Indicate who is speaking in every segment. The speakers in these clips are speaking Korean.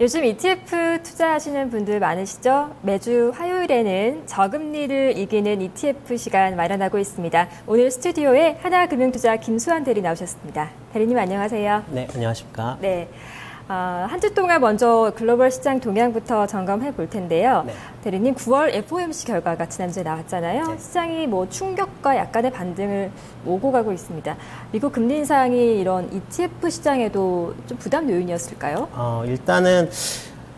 Speaker 1: 요즘 ETF 투자하시는 분들 많으시죠? 매주 화요일에는 저금리를 이기는 ETF 시간 마련하고 있습니다. 오늘 스튜디오에 하나금융투자 김수환 대리 나오셨습니다. 대리님 안녕하세요.
Speaker 2: 네, 안녕하십니까.
Speaker 1: 네. 한 주 동안 먼저 글로벌 시장 동향부터 점검해 볼 텐데요.
Speaker 2: 네.
Speaker 1: 대리님 9월 FOMC 결과가 지난주에 나왔잖아요. 네. 시장이 충격과 약간의 반등을 오고 가고 있습니다. 미국 금리 인상이 이런 ETF 시장에도 좀 부담 요인이었을까요?
Speaker 2: 일단은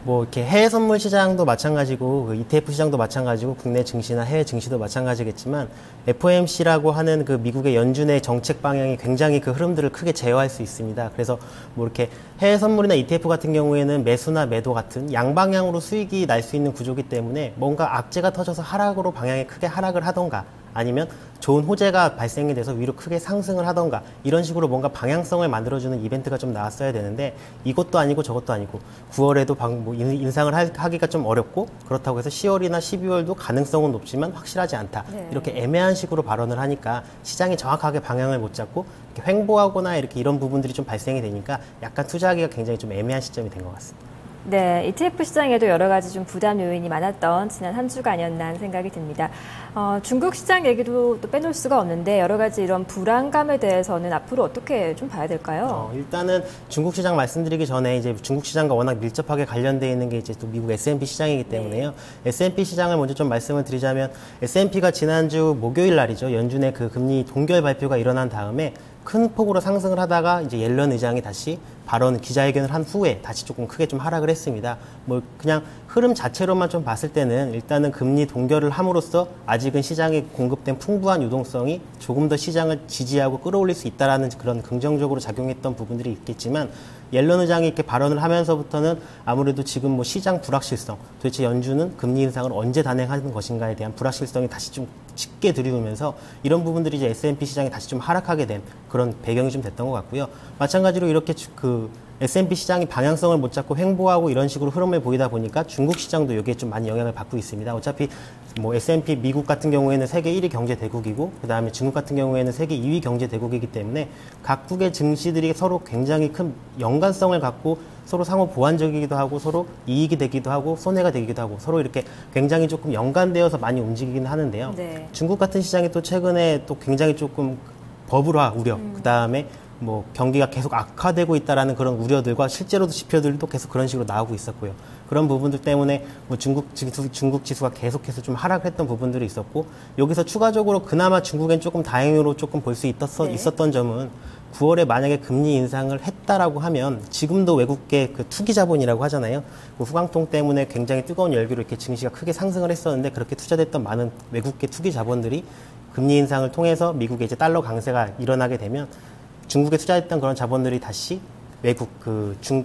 Speaker 2: 이렇게 해외 선물 시장도 마찬가지고 ETF 시장도 마찬가지고 국내 증시나 해외 증시도 마찬가지겠지만 FOMC라고 하는 그 미국의 연준의 정책 방향이 굉장히 그 흐름들을 크게 제어할 수 있습니다. 그래서 이렇게 해외 선물이나 ETF 같은 경우에는 매수나 매도 같은 양방향으로 수익이 날 수 있는 구조이기 때문에 뭔가 악재가 터져서 하락으로 방향이 크게 하락을 하던가 아니면 좋은 호재가 발생이 돼서 위로 크게 상승을 하던가 이런 식으로 뭔가 방향성을 만들어주는 이벤트가 좀 나왔어야 되는데 이것도 아니고 저것도 아니고 9월에도 인상을 하기가 좀 어렵고 그렇다고 해서 10월이나 12월도 가능성은 높지만 확실하지 않다.
Speaker 1: 네.
Speaker 2: 이렇게 애매한 식으로 발언을 하니까 시장이 정확하게 방향을 못 잡고 이렇게 횡보하거나 이렇게 이런 부분들이 좀 발생이 되니까 약간 투자하기가 굉장히 좀 애매한 시점이 된 것 같습니다.
Speaker 1: 네, ETF 시장에도 여러 가지 좀 부담 요인이 많았던 지난 한 주가 아니었나 하는 생각이 듭니다. 중국 시장 얘기도 또 빼놓을 수가 없는데 여러 가지 이런 불안감에 대해서는 앞으로 어떻게 좀 봐야 될까요?
Speaker 2: 일단은 중국 시장 말씀드리기 전에 이제 중국 시장과 워낙 밀접하게 관련되어 있는 게 이제 또 미국 S&P 시장이기 때문에요. 네. S&P 시장을 먼저 좀 말씀을 드리자면 S&P가 지난주 목요일 날이죠. 연준의 그 금리 동결 발표가 일어난 다음에 큰 폭으로 상승을 하다가 이제 옐런 의장이 다시 기자회견을 한 후에 다시 조금 크게 좀 하락을 했습니다. 그냥 흐름 자체로만 좀 봤을 때는 일단은 금리 동결을 함으로써 아직은 시장에 공급된 풍부한 유동성이 조금 더 시장을 지지하고 끌어올릴 수 있다라는 그런 긍정적으로 작용했던 부분들이 있겠지만 옐런 의장이 이렇게 발언을 하면서부터는 아무래도 지금 시장 불확실성, 도대체 연준은 금리 인상을 언제 단행하는 것인가에 대한 불확실성이 다시 좀 짙게 들이오면서 이런 부분들이 이제 S&P 시장이 다시 좀 하락하게 된 그런 배경이 좀 됐던 것 같고요. 마찬가지로 이렇게 S&P 시장이 방향성을 못 잡고 횡보하고 이런 식으로 흐름을 보이다 보니까 중국 시장도 여기에 좀 많이 영향을 받고 있습니다. 어차피 S&P 미국 같은 경우에는 세계 1위 경제 대국이고 그다음에 중국 같은 경우에는 세계 2위 경제 대국이기 때문에 각국의 증시들이 서로 굉장히 큰 연관성을 갖고 서로 상호 보완적이기도 하고 서로 이익이 되기도 하고 손해가 되기도 하고 서로 이렇게 굉장히 조금 연관되어서 많이 움직이긴 하는데요.
Speaker 1: 네.
Speaker 2: 중국 같은 시장이 또 최근에 또 굉장히 조금 버블화 우려, 그다음에 경기가 계속 악화되고 있다라는 그런 우려들과 실제로도 지표들도 계속 그런 식으로 나오고 있었고요. 그런 부분들 때문에 중국 지수가 계속해서 좀 하락했던 부분들이 있었고 여기서 추가적으로 그나마 중국엔 조금 다행으로 조금 볼 수 있었던 점은 9월에 만약에 금리 인상을 했다라고 하면 지금도 외국계 그 투기 자본이라고 하잖아요. 그 후광통 때문에 굉장히 뜨거운 열기로 이렇게 증시가 크게 상승을 했었는데 그렇게 투자됐던 많은 외국계 투기 자본들이 금리 인상을 통해서 미국의 이제 달러 강세가 일어나게 되면 중국에 투자했던 그런 자본들이 다시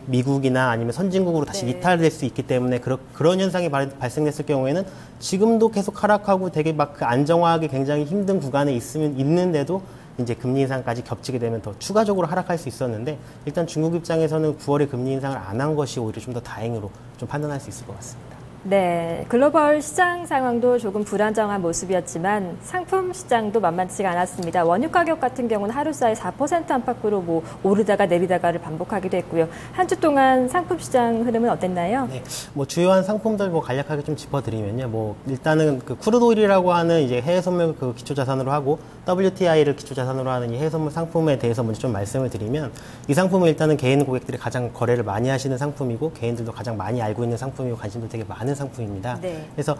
Speaker 2: 미국이나 아니면 선진국으로 다시
Speaker 1: 네.
Speaker 2: 이탈될 수 있기 때문에 그런 현상이 발생됐을 경우에는 지금도 계속 하락하고 되게 그 안정화하기 굉장히 힘든 구간에 있는데도 이제 금리 인상까지 겹치게 되면 더 추가적으로 하락할 수 있었는데 일단 중국 입장에서는 9월에 금리 인상을 안 한 것이 오히려 좀 더 다행으로 좀 판단할 수 있을 것 같습니다.
Speaker 1: 네, 글로벌 시장 상황도 조금 불안정한 모습이었지만 상품 시장도 만만치가 않았습니다. 원유 가격 같은 경우는 하루 사이 4% 안팎으로 오르다가 내리다가를 반복하기도 했고요. 한 주 동안 상품 시장 흐름은 어땠나요?
Speaker 2: 네, 주요한 상품들 간략하게 좀 짚어드리면요. 일단은 그 크루드 오일이라고 하는 이제 해외 선물 그 기초 자산으로 하고 WTI를 기초 자산으로 하는 이 해외 선물 상품에 대해서 먼저 좀 말씀을 드리면 이 상품은 일단은 개인 고객들이 가장 거래를 많이 하시는 상품이고 개인들도 가장 많이 알고 있는 상품이고 관심도 되게 많은 상품입니다.
Speaker 1: 네.
Speaker 2: 그래서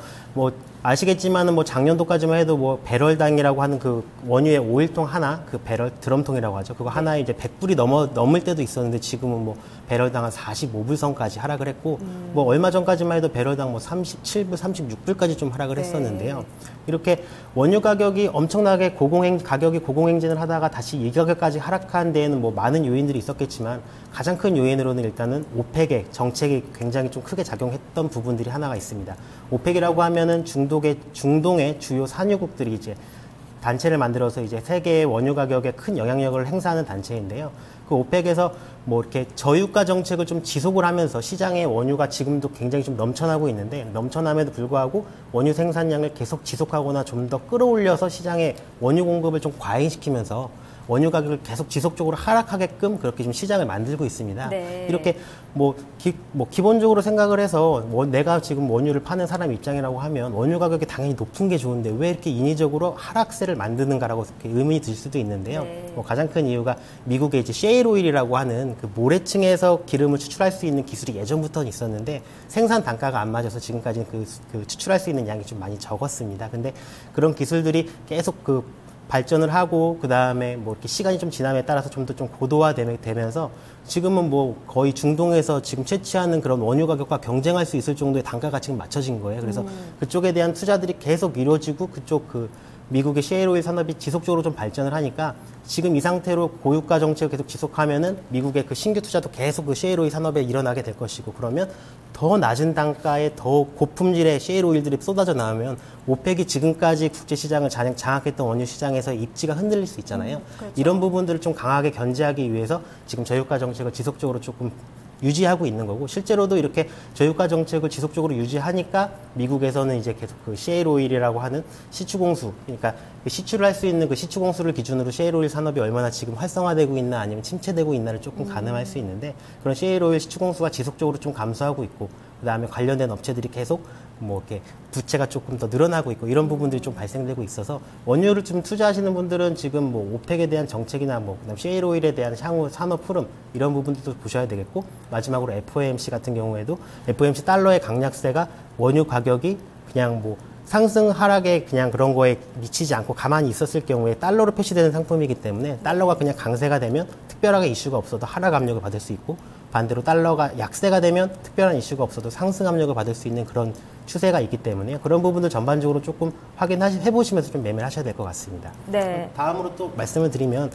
Speaker 2: 아시겠지만은 작년도까지만 해도 배럴당이라고 하는 그 원유의 오일통 하나, 그 배럴 드럼통이라고 하죠. 그거 하나에 이제 100불이 넘을 때도 있었는데 지금은 배럴당 한 45불 선까지 하락을 했고 얼마 전까지만 해도 배럴당 37불, 36불까지 좀 하락을 했었는데요. 이렇게 원유 가격이 엄청나게 가격이 고공행진을 하다가 다시 이 가격까지 하락한 데에는 많은 요인들이 있었겠지만 가장 큰 요인으로는 일단은 오펙의 정책이 굉장히 좀 크게 작용했던 부분들이 하나가 있습니다. 오펙이라고 하면은 중동의 주요 산유국들이 이제 단체를 만들어서 이제 세계의 원유 가격에 큰 영향력을 행사하는 단체인데요. 그 오펙에서 이렇게 저유가 정책을 좀 지속을 하면서 시장에 원유가 지금도 굉장히 좀 넘쳐나고 있는데 넘쳐남에도 불구하고 원유 생산량을 계속 지속하거나 좀 더 끌어올려서 시장에 원유 공급을 좀 과잉시키면서 원유 가격을 계속 지속적으로 하락하게끔 그렇게 좀 시장을 만들고 있습니다.
Speaker 1: 네.
Speaker 2: 이렇게 기본적으로 생각을 해서 내가 지금 원유를 파는 사람 입장이라고 하면 원유 가격이 당연히 높은 게 좋은데 왜 이렇게 인위적으로 하락세를 만드는가라고 이렇게 의문이 들 수도 있는데요.
Speaker 1: 네.
Speaker 2: 가장 큰 이유가 미국의 이제 셰일 오일이라고 하는 그 모래층에서 기름을 추출할 수 있는 기술이 예전부터 있었는데 생산 단가가 안 맞아서 지금까지는 그 추출할 수 있는 양이 좀 많이 적었습니다. 근데 그런 기술들이 계속 발전을 하고 그다음에 이렇게 시간이 좀 지남에 따라서 좀 더 좀 고도화되면서 지금은 거의 중동에서 지금 채취하는 그런 원유 가격과 경쟁할 수 있을 정도의 단가가 지금 맞춰진 거예요. 그래서 그쪽에 대한 투자들이 계속 이루어지고 미국의 셰일오일 산업이 지속적으로 좀 발전을 하니까 지금 이 상태로 고유가 정책을 계속 지속하면은 미국의 그 신규 투자도 계속 그 셰일오일 산업에 일어나게 될 것이고 그러면 더 낮은 단가에 더 고품질의 셰일오일들이 쏟아져 나오면 오펙이 지금까지 국제 시장을 장악했던 원유 시장에서 입지가 흔들릴 수 있잖아요.
Speaker 1: 그렇죠.
Speaker 2: 이런 부분들을 좀 강하게 견제하기 위해서 지금 저유가 정책을 지속적으로 조금 유지하고 있는 거고 실제로도 이렇게 저유가 정책을 지속적으로 유지하니까 미국에서는 이제 계속 그 셰일 오일이라고 하는 시추공수 그러니까 시추를 할 수 있는 그 시추공수를 기준으로 셰일 오일 산업이 얼마나 지금 활성화되고 있나 아니면 침체되고 있나를 조금 가늠할 수 있는데 그런 셰일 오일 시추공수가 지속적으로 좀 감소하고 있고 그다음에 관련된 업체들이 계속 이렇게 부채가 조금 더 늘어나고 있고 이런 부분들이 좀 발생되고 있어서 원유를 좀 투자하시는 분들은 지금 오펙에 대한 정책이나 그다음 셰일 오일에 대한 향후 산업 흐름 이런 부분들도 보셔야 되겠고 마지막으로 FOMC 같은 경우에도 FOMC 달러의 강약세가 원유 가격이 그냥 상승 하락에 그냥 그런 거에 미치지 않고 가만히 있었을 경우에 달러로 표시되는 상품이기 때문에 달러가 그냥 강세가 되면 특별하게 이슈가 없어도 하락 압력을 받을 수 있고 반대로 달러가 약세가 되면 특별한 이슈가 없어도 상승 압력을 받을 수 있는 그런 추세가 있기 때문에 그런 부분들 전반적으로 조금 해보시면서 좀 매매를 하셔야 될 것 같습니다.
Speaker 1: 네.
Speaker 2: 다음으로 또 말씀을 드리면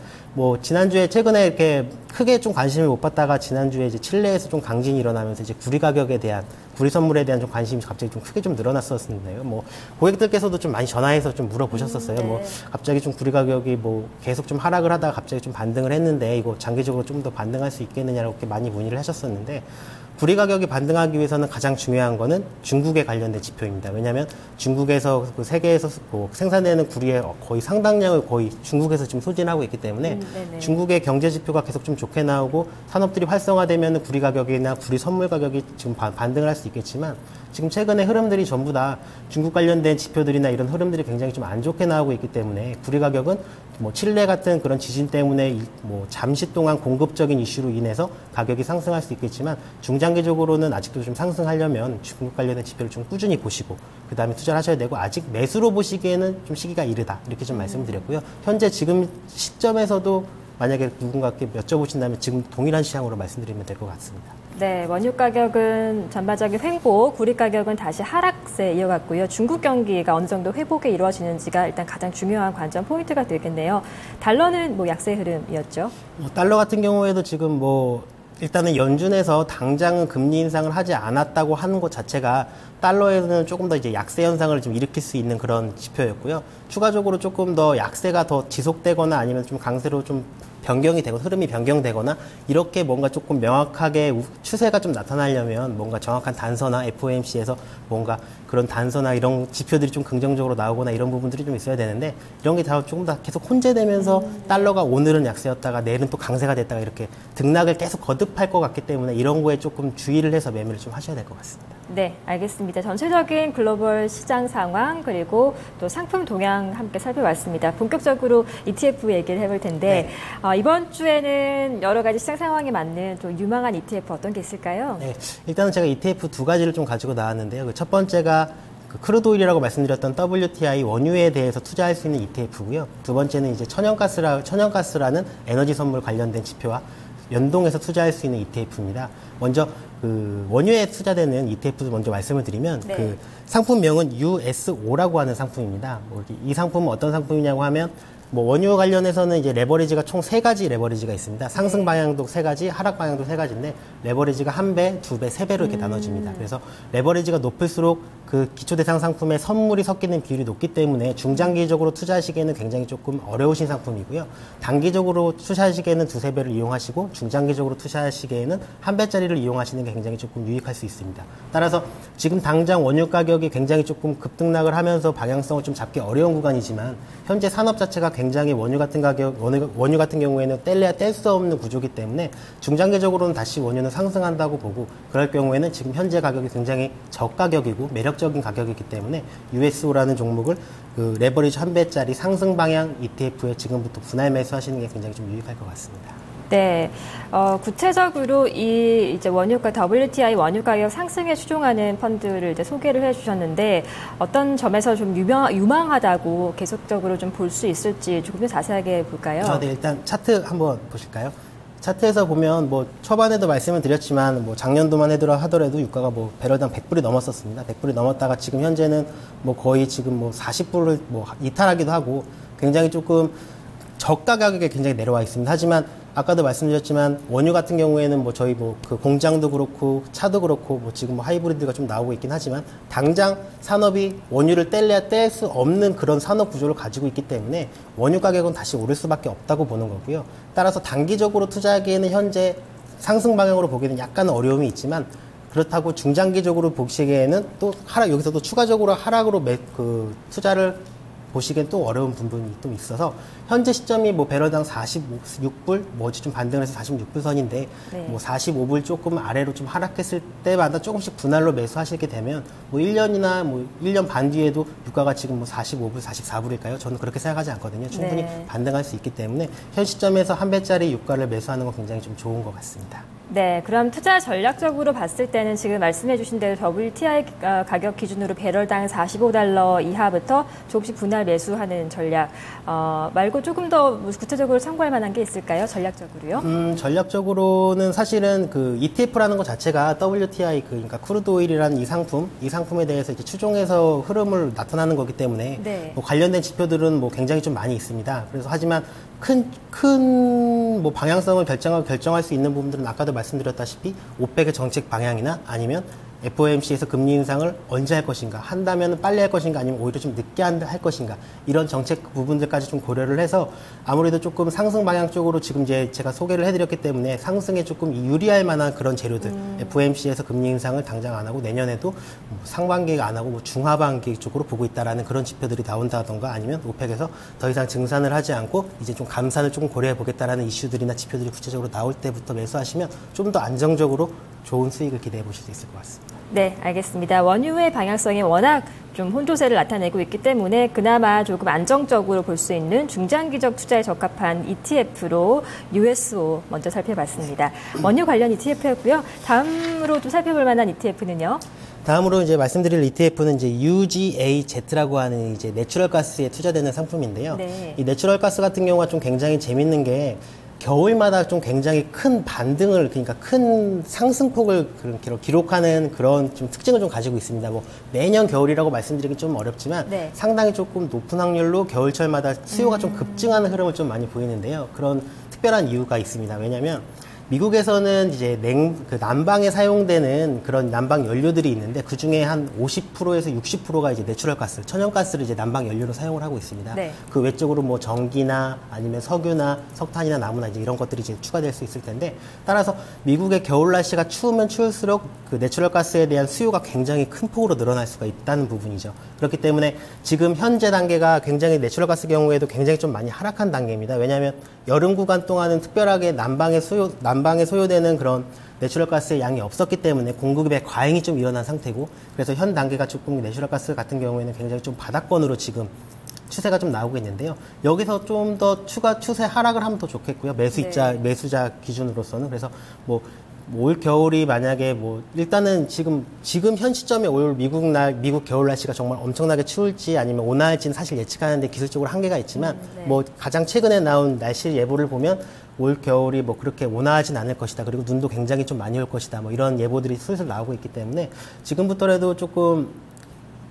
Speaker 2: 지난주에 최근에 이렇게 크게 좀 관심을 못 받다가 지난주에 이제 칠레에서 좀 강진이 일어나면서 이제 구리 선물에 대한 좀 관심이 갑자기 좀 크게 좀 늘어났었는데요. 고객들께서도 좀 많이 전화해서 좀 물어보셨었어요.
Speaker 1: 네.
Speaker 2: 갑자기 좀 구리 가격이 계속 좀 하락을 하다가 갑자기 좀 반등을 했는데 이거 장기적으로 좀 더 반등할 수 있겠느냐고 이렇게 많이 문의를 하셨었는데 구리 가격이 반등하기 위해서는 가장 중요한 거는 중국에 관련된 지표입니다. 왜냐하면 중국에서 세계에서 생산되는 구리의 거의 상당량을 거의 중국에서 지금 소진하고 있기 때문에 중국의 경제 지표가 계속 좀 좋게 나오고 산업들이 활성화되면 구리 가격이나 구리 선물 가격이 지금 반등을 할 수 있겠지만 지금 최근에 흐름들이 전부 다 중국 관련된 지표들이나 이런 흐름들이 굉장히 좀 안 좋게 나오고 있기 때문에 구리 가격은 칠레 같은 그런 지진 때문에 잠시 동안 공급적인 이슈로 인해서 가격이 상승할 수 있겠지만 중장기적으로는 아직도 좀 상승하려면 중국 관련된 지표를 좀 꾸준히 보시고 그 다음에 투자를 하셔야 되고 아직 매수로 보시기에는 좀 시기가 이르다 이렇게 좀 말씀드렸고요. 현재 지금 시점에서도 만약에 누군가께 여쭤보신다면 지금 동일한 시향으로 말씀드리면 될 것 같습니다.
Speaker 1: 네, 원유 가격은 전반적인 횡보, 구리 가격은 다시 하락세 이어갔고요. 중국 경기가 어느 정도 회복이 이루어지는지가 일단 가장 중요한 관전 포인트가 되겠네요. 달러는 약세 흐름이었죠.
Speaker 2: 달러 같은 경우에도 지금 일단은 연준에서 당장은 금리 인상을 하지 않았다고 하는 것 자체가 달러에는 조금 더 이제 약세 현상을 좀 일으킬 수 있는 그런 지표였고요. 추가적으로 조금 더 약세가 더 지속되거나 아니면 좀 강세로 좀 변경이 되고 흐름이 변경되거나 이렇게 뭔가 조금 명확하게 추세가 좀 나타나려면 뭔가 정확한 단서나 FOMC에서 뭔가 그런 단서나 이런 지표들이 좀 긍정적으로 나오거나 이런 부분들이 좀 있어야 되는데 이런 게 다 조금 더 계속 혼재되면서 달러가 오늘은 약세였다가 내일은 또 강세가 됐다가 이렇게 등락을 계속 거듭할 것 같기 때문에 이런 거에 조금 주의를 해서 매매를 좀 하셔야 될 것 같습니다.
Speaker 1: 네, 알겠습니다. 전체적인 글로벌 시장 상황 그리고 또 상품 동향 함께 살펴봤습니다. 본격적으로 ETF 얘기를 해볼 텐데 이번 주에는 여러 가지 시장 상황에 맞는 또 유망한 ETF 어떤 게 있을까요?
Speaker 2: 네, 일단은 제가 ETF 두 가지를 좀 가지고 나왔는데요. 첫 번째가 크루드 오일이라고 말씀드렸던 WTI 원유에 대해서 투자할 수 있는 ETF고요. 두 번째는 이제 천연가스라는 에너지 선물 관련된 지표와 연동해서 투자할 수 있는 ETF입니다. 먼저 원유에 투자되는 ETF도 먼저 말씀을 드리면 그 상품명은 USO라고 하는 상품입니다. 이 상품은 어떤 상품이냐고 하면 원유 관련해서는 이제 레버리지가 총 3가지 레버리지가 있습니다. 상승 방향도 3가지, 하락 방향도 3가지인데 레버리지가 1배, 2배, 3배로 이렇게 나눠집니다. 그래서 레버리지가 높을수록 그 기초 대상 상품에 선물이 섞이는 비율이 높기 때문에 중장기적으로 투자하시기에는 굉장히 조금 어려우신 상품이고요. 단기적으로 투자하시기에는 2-3배를 이용하시고 중장기적으로 투자하시기에는 1배짜리를 이용하시는 게 굉장히 조금 유익할 수 있습니다. 따라서 지금 당장 원유 가격이 굉장히 조금 급등락을 하면서 방향성을 좀 잡기 어려운 구간이지만 현재 산업 자체가 굉장히 원유 같은 경우에는 뗄래야 뗄 수 없는 구조이기 때문에 중장기적으로는 다시 원유는 상승한다고 보고, 그럴 경우에는 지금 현재 가격이 굉장히 저가격이고 매력적인 가격이기 때문에 USO라는 종목을 그 레버리지 1배짜리 상승 방향 ETF에 지금부터 분할 매수하시는 게 굉장히 좀 유익할 것 같습니다.
Speaker 1: 네, 구체적으로 이제 원유가 WTI 원유 가격 상승에 추종하는 펀드를 이제 소개를 해주셨는데, 어떤 점에서 좀 유망하다고 계속적으로 좀 볼 수 있을지 조금 더 자세하게 볼까요?
Speaker 2: 네, 일단 차트 한번 보실까요? 차트에서 보면 뭐 초반에도 말씀을 드렸지만 뭐 작년도만 하더라도 유가가 뭐 배럴당 100불이 넘었었습니다. 100불이 넘었다가 지금 현재는 뭐 거의 지금 뭐 40불을 뭐 이탈하기도 하고 굉장히 조금 저가 가격에 굉장히 내려와 있습니다. 하지만 아까도 말씀드렸지만 원유 같은 경우에는 뭐 저희 뭐 그 공장도 그렇고 차도 그렇고 뭐 지금 뭐 하이브리드가 좀 나오고 있긴 하지만 당장 산업이 원유를 뗄래야 뗄 수 없는 그런 산업 구조를 가지고 있기 때문에 원유 가격은 다시 오를 수밖에 없다고 보는 거고요. 따라서 단기적으로 투자하기에는 현재 상승 방향으로 보기에는 약간은 어려움이 있지만, 그렇다고 중장기적으로 보시기에는 또 여기서 또 추가적으로 하락으로 투자를 보시기엔 또 어려운 부분이 또 있어서, 현재 시점이 뭐 배럴당 46불, 뭐지 좀 반등을 해서 46불 선인데,
Speaker 1: 네.
Speaker 2: 뭐 45불 조금 아래로 좀 하락했을 때마다 조금씩 분할로 매수하시게 되면, 뭐 1년이나 뭐 1년 반 뒤에도 유가가 지금 뭐 45불, 44불일까요? 저는 그렇게 생각하지 않거든요. 충분히
Speaker 1: 네.
Speaker 2: 반등할 수 있기 때문에, 현 시점에서 한 배짜리 유가를 매수하는 건 굉장히 좀 좋은 것 같습니다.
Speaker 1: 네, 그럼 투자 전략적으로 봤을 때는 지금 말씀해 주신 대로 WTI 가격 기준으로 배럴당 45달러 이하부터 조금씩 분할 매수하는 전략 말고 조금 더 구체적으로 참고할 만한 게 있을까요? 전략적으로요?
Speaker 2: 전략적으로는 사실은 그 ETF라는 것 자체가 WTI 그러니까 크루드 오일이라는 이 상품에 대해서 이제 추종해서 흐름을 나타나는 거기 때문에
Speaker 1: 네.
Speaker 2: 뭐 관련된 지표들은 뭐 굉장히 좀 많이 있습니다. 그래서 하지만 큰 뭐 방향성을 결정할 수 있는 부분들은 아까도 말씀드렸다시피 오펙의 정책 방향이나 아니면 FOMC에서 금리 인상을 언제 할 것인가, 한다면 빨리 할 것인가, 아니면 오히려 좀 늦게 할 것인가, 이런 정책 부분들까지 좀 고려를 해서 아무래도 조금 상승 방향 쪽으로 지금 이제 제가 소개를 해드렸기 때문에 상승에 조금 유리할 만한 그런 재료들, FOMC에서 금리 인상을 당장 안 하고 내년에도 뭐 상반기가 안 하고 뭐 중하반기 쪽으로 보고 있다라는 그런 지표들이 나온다던가, 아니면 오펙에서 더 이상 증산을 하지 않고 이제 좀 감산을 조금 고려해 보겠다라는 이슈들이나 지표들이 구체적으로 나올 때부터 매수하시면 좀 더 안정적으로 좋은 수익을 기대해 보실 수 있을 것 같습니다.
Speaker 1: 네, 알겠습니다. 원유의 방향성이 워낙 좀 혼조세를 나타내고 있기 때문에 그나마 조금 안정적으로 볼 수 있는 중장기적 투자에 적합한 ETF로 USO 먼저 살펴봤습니다. 원유 관련 ETF였고요. 다음으로 좀 살펴볼 만한 ETF는요?
Speaker 2: 다음으로 이제 말씀드릴 ETF는 이제 UGAZ라고 하는 이제 내추럴 가스에 투자되는 상품인데요.
Speaker 1: 네.
Speaker 2: 이 내추럴 가스 같은 경우가 좀 굉장히 재밌는 게 겨울마다 좀 굉장히 큰 반등을, 그러니까 큰 상승폭을 기록하는 그런 좀 특징을 좀 가지고 있습니다. 뭐 매년 겨울이라고 말씀드리기 좀 어렵지만
Speaker 1: 네.
Speaker 2: 상당히 조금 높은 확률로 겨울철마다 수요가 좀 급증하는 흐름을 좀 많이 보이는데요. 그런 특별한 이유가 있습니다. 왜냐하면 미국에서는 이제 난방에 사용되는 그런 난방 연료들이 있는데 그 중에 한 50%에서 60%가 이제 내추럴 가스, 천연가스를 이제 난방 연료로 사용을 하고 있습니다.
Speaker 1: 네.
Speaker 2: 그 외적으로 뭐 전기나 아니면 석유나 석탄이나 나무나 이제 이런 것들이 이제 추가될 수 있을 텐데, 따라서 미국의 겨울 날씨가 추우면 추울수록 그 내추럴 가스에 대한 수요가 굉장히 큰 폭으로 늘어날 수가 있다는 부분이죠. 그렇기 때문에 지금 현재 단계가 굉장히 내추럴 가스 경우에도 굉장히 좀 많이 하락한 단계입니다. 왜냐하면 여름 구간 동안은 특별하게 난방에 소요되는 그런 내추럴 가스의 양이 없었기 때문에 공급의 과잉이 좀 일어난 상태고, 그래서 현 단계가 조금 내추럴 가스 같은 경우에는 굉장히 좀 바닥권으로 지금 추세가 좀 나오고 있는데요. 여기서 좀 더 추가 추세 하락을 하면 더 좋겠고요. 매수자 기준으로서는. 그래서 뭐 올 겨울이 만약에 뭐 일단은 지금 현 시점에 올 미국 겨울 날씨가 정말 엄청나게 추울지 아니면 온화할지는 사실 예측하는데 기술적으로 한계가 있지만
Speaker 1: 네.
Speaker 2: 뭐 가장 최근에 나온 날씨 예보를 보면 올 겨울이 뭐 그렇게 온화하진 않을 것이다. 그리고 눈도 굉장히 좀 많이 올 것이다. 뭐 이런 예보들이 슬슬 나오고 있기 때문에 지금부터라도 조금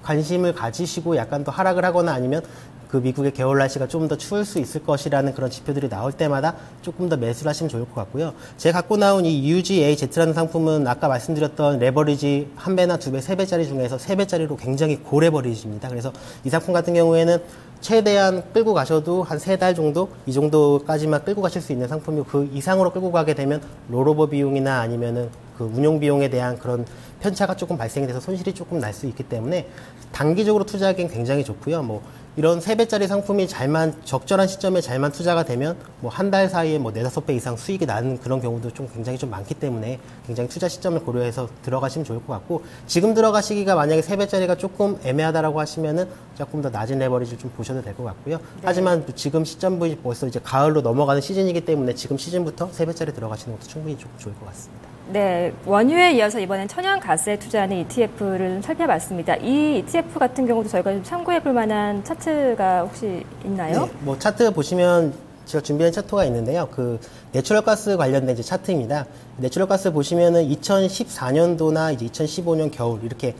Speaker 2: 관심을 가지시고 약간 더 하락을 하거나 아니면 그 미국의 겨울 날씨가 좀 더 추울 수 있을 것이라는 그런 지표들이 나올 때마다 조금 더 매수를 하시면 좋을 것 같고요. 제가 갖고 나온 이 UGAZ라는 상품은 아까 말씀드렸던 레버리지 1배나 2배, 3배짜리 중에서 3배짜리로 굉장히 고레버리지입니다. 그래서 이 상품 같은 경우에는 최대한 끌고 가셔도 한 3달 정도, 이 정도까지만 끌고 가실 수 있는 상품이고, 그 이상으로 끌고 가게 되면 롤오버 비용이나 아니면은 그 운용 비용에 대한 그런 편차가 조금 발생이 돼서 손실이 조금 날 수 있기 때문에 단기적으로 투자하기엔 굉장히 좋고요. 뭐 이런 3배짜리 상품이 적절한 시점에 잘만 투자가 되면 뭐 한 달 사이에 뭐 4-5배 이상 수익이 나는 그런 경우도 좀 굉장히 좀 많기 때문에 굉장히 투자 시점을 고려해서 들어가시면 좋을 것 같고, 지금 들어가시기가 만약에 3배짜리가 조금 애매하다라고 하시면은 조금 더 낮은 레버리지를 좀 보셔도 될 것 같고요. 네. 하지만 지금 시점부 벌써 이제 가을로 넘어가는 시즌이기 때문에 지금 시즌부터 3배짜리 들어가시는 것도 충분히 조금 좋을 것 같습니다.
Speaker 1: 네, 원유에 이어서 이번엔 천연가스에 투자하는 ETF를 살펴봤습니다. 이 ETF 같은 경우도 저희가 좀 참고해볼 만한 차트가 혹시 있나요?
Speaker 2: 네, 뭐 차트 보시면 제가 준비한 차트가 있는데요. 그 내추럴가스 관련된 이제 차트입니다. 내추럴가스 보시면은 2014년도나 이제 2015년 겨울 이렇게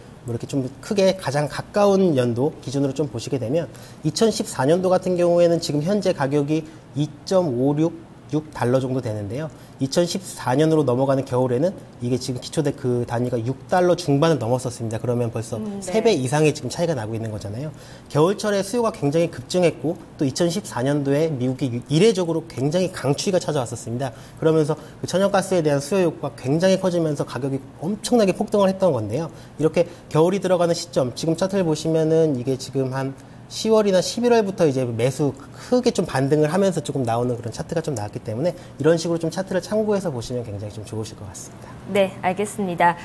Speaker 2: 좀 크게 가장 가까운 연도 기준으로 좀 보시게 되면 2014년도 같은 경우에는 지금 현재 가격이 2.566달러 정도 되는데요. 2014년으로 넘어가는 겨울에는 이게 지금 기초대 그 단위가 6달러 중반을 넘었었습니다. 그러면 벌써
Speaker 1: 네.
Speaker 2: 3배 이상의 지금 차이가 나고 있는 거잖아요. 겨울철에 수요가 굉장히 급증했고 또 2014년도에 미국이 이례적으로 굉장히 강추위가 찾아왔었습니다. 그러면서 그 천연가스에 대한 수요 욕구가 굉장히 커지면서 가격이 엄청나게 폭등을 했던 건데요. 이렇게 겨울이 들어가는 시점, 지금 차트를 보시면은 이게 지금 한 10월이나 11월부터 이제 매수 크게 좀 반등을 하면서 조금 나오는 그런 차트가 좀 나왔기 때문에 이런 식으로 좀 차트를 참고해서 보시면 굉장히 좀 좋으실 것 같습니다.
Speaker 1: 네, 알겠습니다.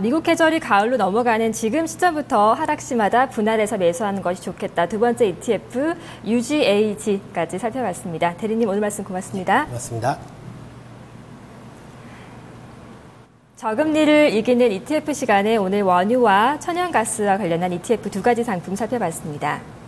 Speaker 1: 미국 계절이 가을로 넘어가는 지금 시점부터 하락시마다 분할해서 매수하는 것이 좋겠다. 두 번째 ETF UGAG까지 살펴봤습니다. 대리님 오늘 말씀 고맙습니다.
Speaker 2: 고맙습니다.
Speaker 1: 저금리를 이기는 ETF 시간에 오늘 원유와 천연가스와 관련한 ETF 두 가지 상품 살펴봤습니다.